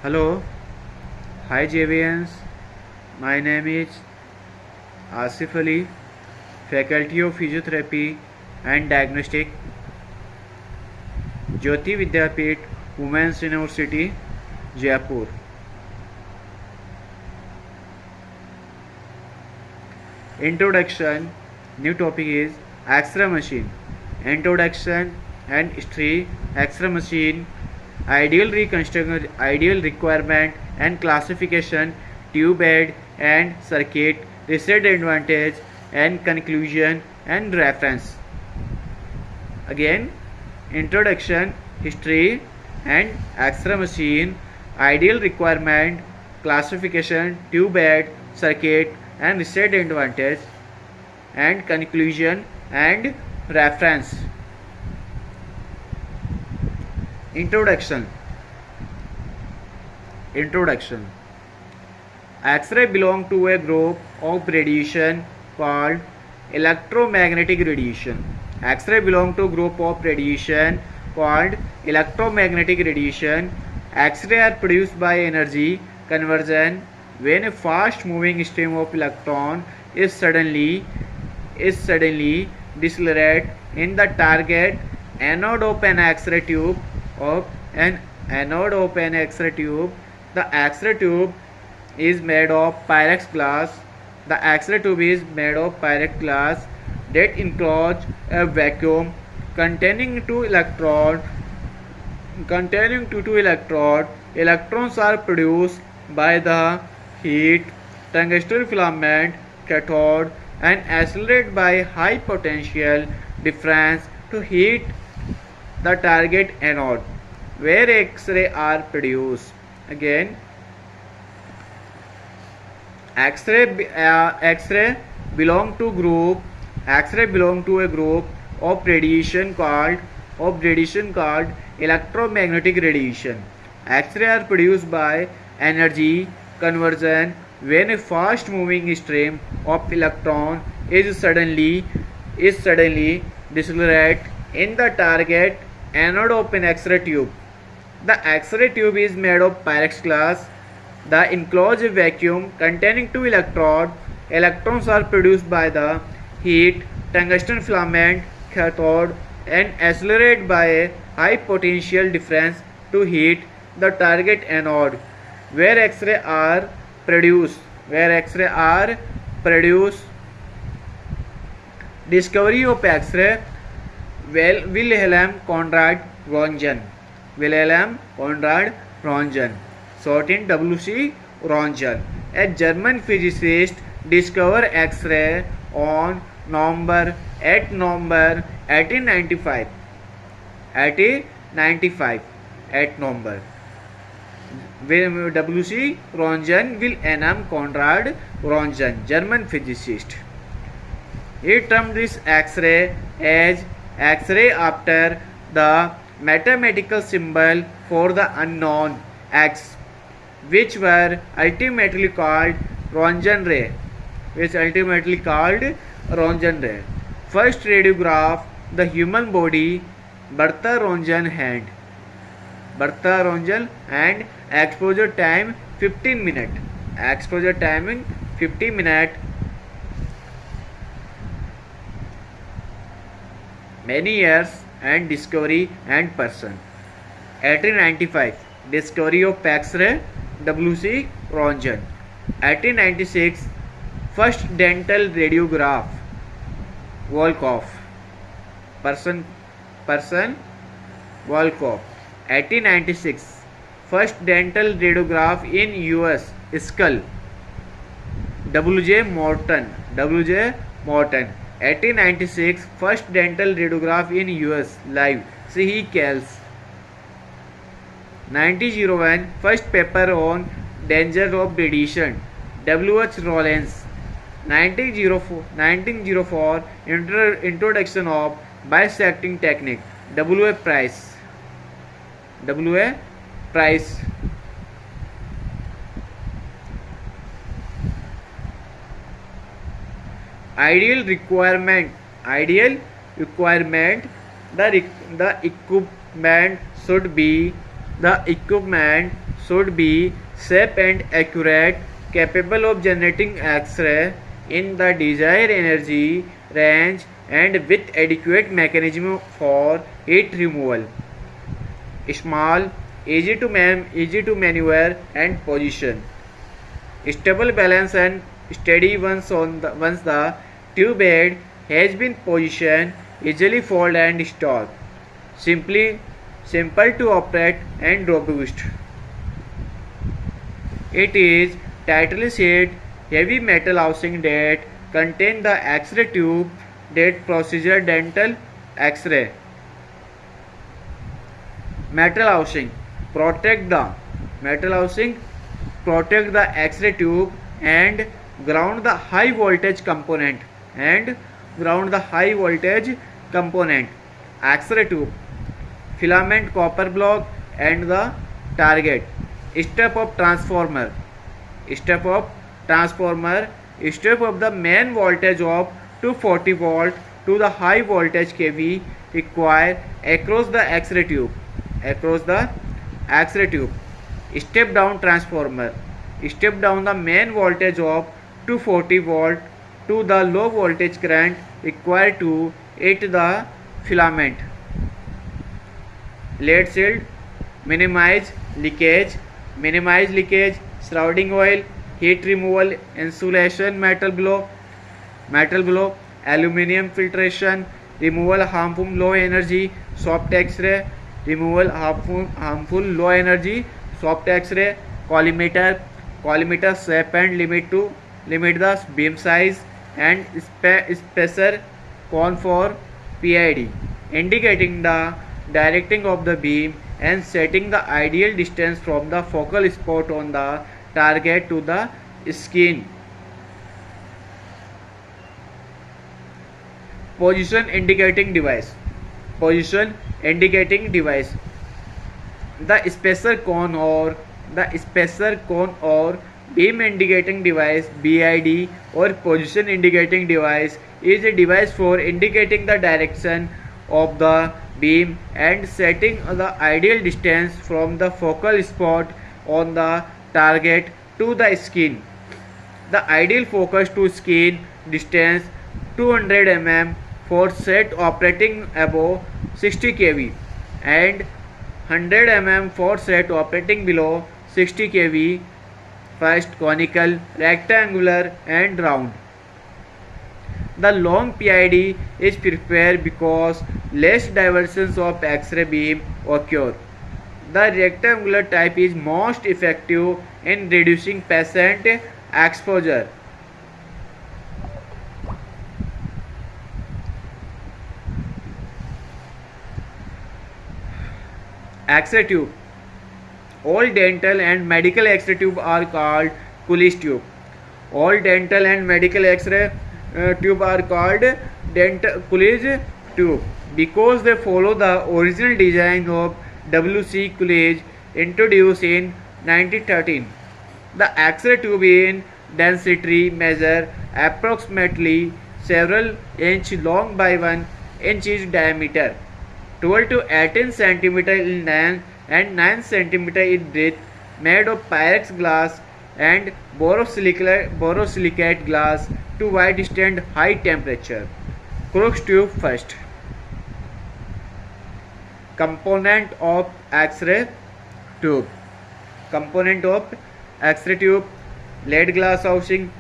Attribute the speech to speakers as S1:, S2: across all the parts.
S1: Hello, hi JVNs. My name is Asif Ali, Faculty of Physiotherapy and Diagnostic, Jyoti Vidyapeeth, Women's University, Jaipur. Introduction. New topic is X-ray machine. Introduction and history. X-ray machine. Ideal reconstruction, ideal requirement and classification, tube bed and circuit, research advantage and conclusion and reference. Again, introduction, history and X-ray machine, ideal requirement, classification, tube bed, circuit and research advantage and conclusion and reference. Introduction. X-ray belong to a group of radiation called electromagnetic radiation. X-ray belong to group of radiation called electromagnetic radiation. X-ray are produced by energy conversion when a fast moving stream of electron is suddenly decelerated in the target anode of an X-ray tube. The X-ray tube is made of Pyrex glass. The X-ray tube is made of Pyrex glass that encloses a vacuum containing two electrodes. Electrons are produced by the heat tungsten filament cathode and accelerated by high potential difference to heat the target anode, where X-ray are produced. Again, X-ray belong to a group of radiation called electromagnetic radiation. X-ray are produced by energy conversion when a fast moving stream of electron is suddenly decelerated in the target anode of an X-ray tube. The X-ray tube is made of Pyrex glass. The enclosed vacuum containing two electrodes. Electrons are produced by the heat tungsten filament cathode and accelerated by a high potential difference to heat the target anode, where X-ray are produced. Discovery of X-ray. Wilhelm Conrad Röntgen, shortened WC Röntgen, a German physicist, discovered X-ray on November 1895. WC Röntgen, Wilhelm Conrad Röntgen, German physicist. He termed this X-ray as X-ray after the mathematical symbol for the unknown X, which were ultimately called Röntgen ray. First radiograph the human body, Bertha Röntgen hand, exposure time 15 minutes. Exposure timing 15 minutes. Many years and discovery and person. 1895, discovery of X-ray, WC Röntgen. 1896, first dental radiograph, Volkoff. Person Volkoff. 1896, first dental radiograph in US, skull, W.J. Morton. 1896, first dental radiograph in US, live, C.E. Kells. 1901, first paper on danger of radiation, W.H. Rollins. 1904, introduction of bisecting technique, W.A. Price. Ideal requirement. The equipment should should be safe and accurate, capable of generating X-ray in the desired energy range and with adequate mechanism for heat removal. Small, easy to maneuver and position. Stable balance and steady once the tube head has been positioned, easily fold and stock. Simple to operate and robust. It is tightly set heavy metal housing that contain the X-ray tube that procedure dental X-ray. Metal housing protect the X-ray tube and ground the high voltage component X-ray tube, filament copper block and the target. Step of the main voltage of 240 volt to the high voltage kV required across the X-ray tube. Step down transformer. Step down the main voltage of 240 volt to the low voltage current required to hit the filament. Lead shield. Minimize leakage, shrouding oil, heat removal, insulation, metal blow, aluminum filtration, removal harmful low energy, soft X-ray, harmful low energy, soft X-ray, collimator shape and limit the beam size and spacer cone for PID, indicating the directing of the beam and setting the ideal distance from the focal spot on the target to the skin. Position indicating device. The spacer cone or beam indicating device BID or position indicating device is a device for indicating the direction of the beam and setting the ideal distance from the focal spot on the target to the skin. The ideal focus to skin distance 200 mm for set operating above 60 kV and 100 mm for set operating below 60 kV. First, conical, rectangular and round. The long PID is preferred because less diversions of X-ray beam occur. The rectangular type is most effective in reducing patient exposure. X-ray tube. All dental and medical X-ray tube are called Coolidge tube. All dental and medical X-ray tube are called Coolidge tube because they follow the original design of W.C. Coolidge introduced in 1913. The X-ray tube in density measure approximately several inch long by 1 inch diameter, 12 to 18 cm in length and 9 cm in breadth, made of Pyrex glass and borosilicate glass to withstand high temperature. Crookes tube first. Component of X-ray tube. Lead glass housing.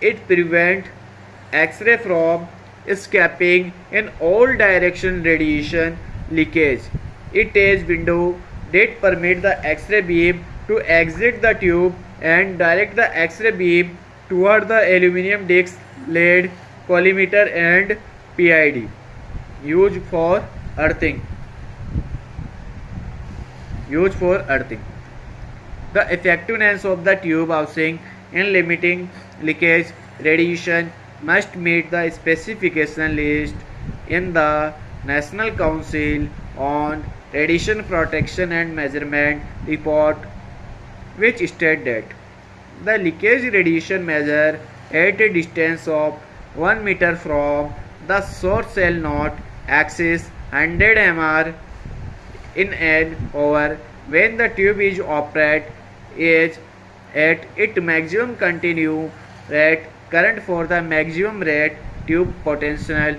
S1: It prevents X-ray from escaping in all direction radiation leakage. It has window that permit the X-ray beam to exit the tube and direct the X-ray beam toward the aluminum disc, lead, collimator and PID. Used for earthing. The effectiveness of the tube housing in limiting leakage radiation must meet the specification list in the National Council on Radiation Protection and Measurement report, which state that the leakage radiation measure at a distance of 1 meter from The source shall not exceed 100 mR in an hour when the tube is operated is at its maximum continuous rate current for the maximum rate tube potential.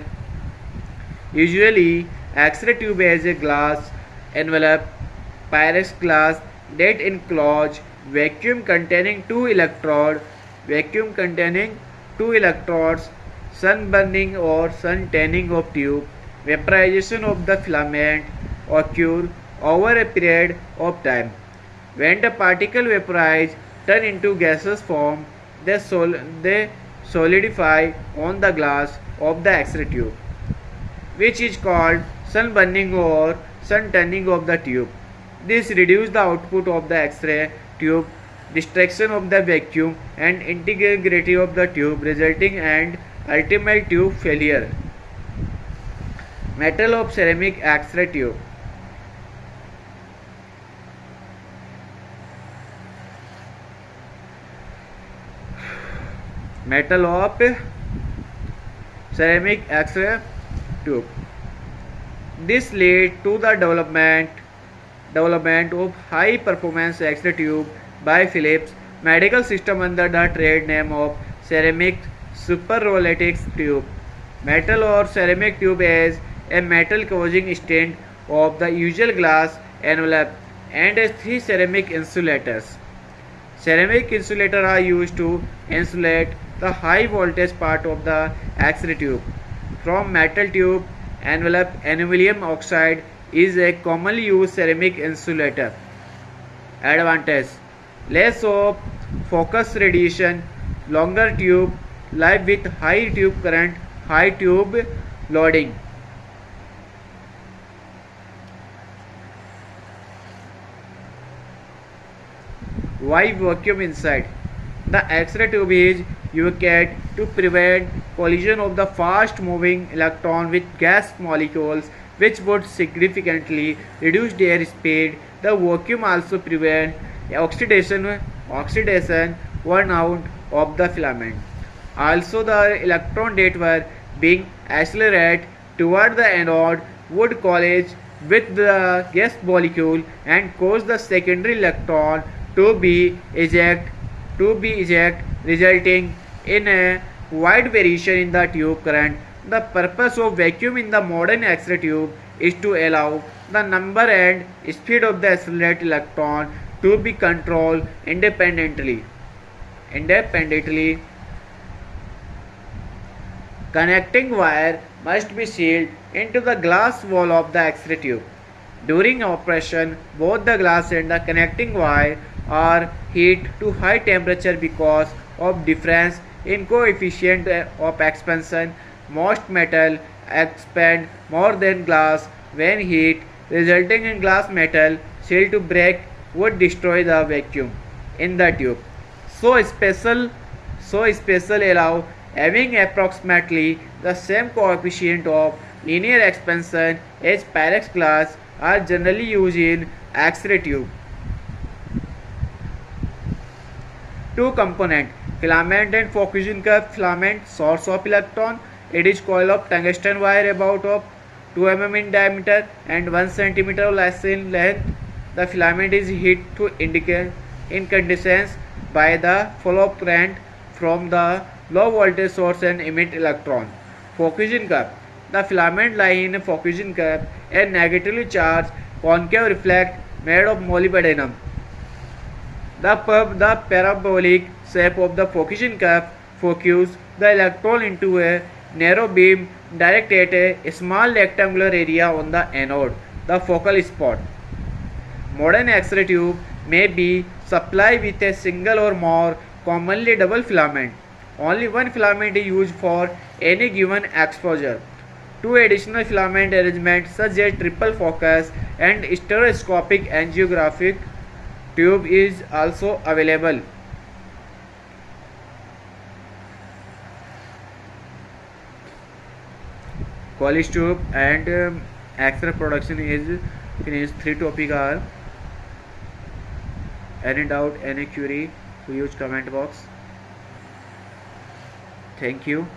S1: Usually, X-ray tube has a glass envelope, Pyrex glass that encloses vacuum containing two electrodes, sun burning or sun tanning of tube, vaporization of the filament occur over a period of time. When the particles vaporize, turn into gaseous form, they solidify on the glass of the X-ray tube, which is called sun burning or sun tanning of the tube. This reduces the output of the X-ray tube, distraction of the vacuum and integrity of the tube, resulting in ultimate tube failure. Metal of ceramic X-ray tube. Metal of ceramic X-ray tube. This led to the development of high performance X-ray tube by Philips Medical System under the trade name of ceramic superrolletics tube. Metal or ceramic tube is a metal causing stent of the usual glass envelope and has three ceramic insulators. Ceramic insulators are used to insulate the high voltage part of the X-ray tube. From metal tube envelope, aluminum oxide is a commonly used ceramic insulator. Advantage: less of focus radiation, longer tube life with high tube current, high tube loading. Why vacuum inside? The X-ray tube is used to prevent collision of the fast moving electron with gas molecules, which would significantly reduce their speed. The vacuum also prevents oxidation worn out of the filament. Also, the electron that were being accelerated toward the anode would collide with the gas molecule and cause the secondary electron to be ejected, resulting in a wide variation in the tube current. The purpose of vacuum in the modern X-ray tube is to allow the number and speed of the accelerated electron to be controlled independently. Connecting wire must be sealed into the glass wall of the X-ray tube. During operation, both the glass and the connecting wire are heated to high temperature because of difference in coefficient of expansion. Most metal expand more than glass when heat, resulting in glass metal seal to break would destroy the vacuum in the tube. So special allow having approximately the same coefficient of linear expansion as Pyrex glass are generally used in X-ray tube. Two component, filament and fusion cup. Filament, source of electron. It is coil of tungsten wire about of 2 mm in diameter and 1 cm or less in length. The filament is heat to indicate incandescence by the flow of current from the low voltage source and emit electron. Fusion cup. The filament lie in a fusion cup, a negatively charged concave reflect made of molybdenum. The parabolic shape of the fusion cup focuses the electron into a narrow beam directed at a small rectangular area on the anode, the focal spot. Modern X-ray tube may be supplied with a single or more, commonly double filament. Only one filament is used for any given exposure. Two additional filament arrangements such as triple focus and stereoscopic angiographic tube is also available. College tube and X-ray production is finished. 3 topics are: any doubt, any query, to use comment box. Thank you.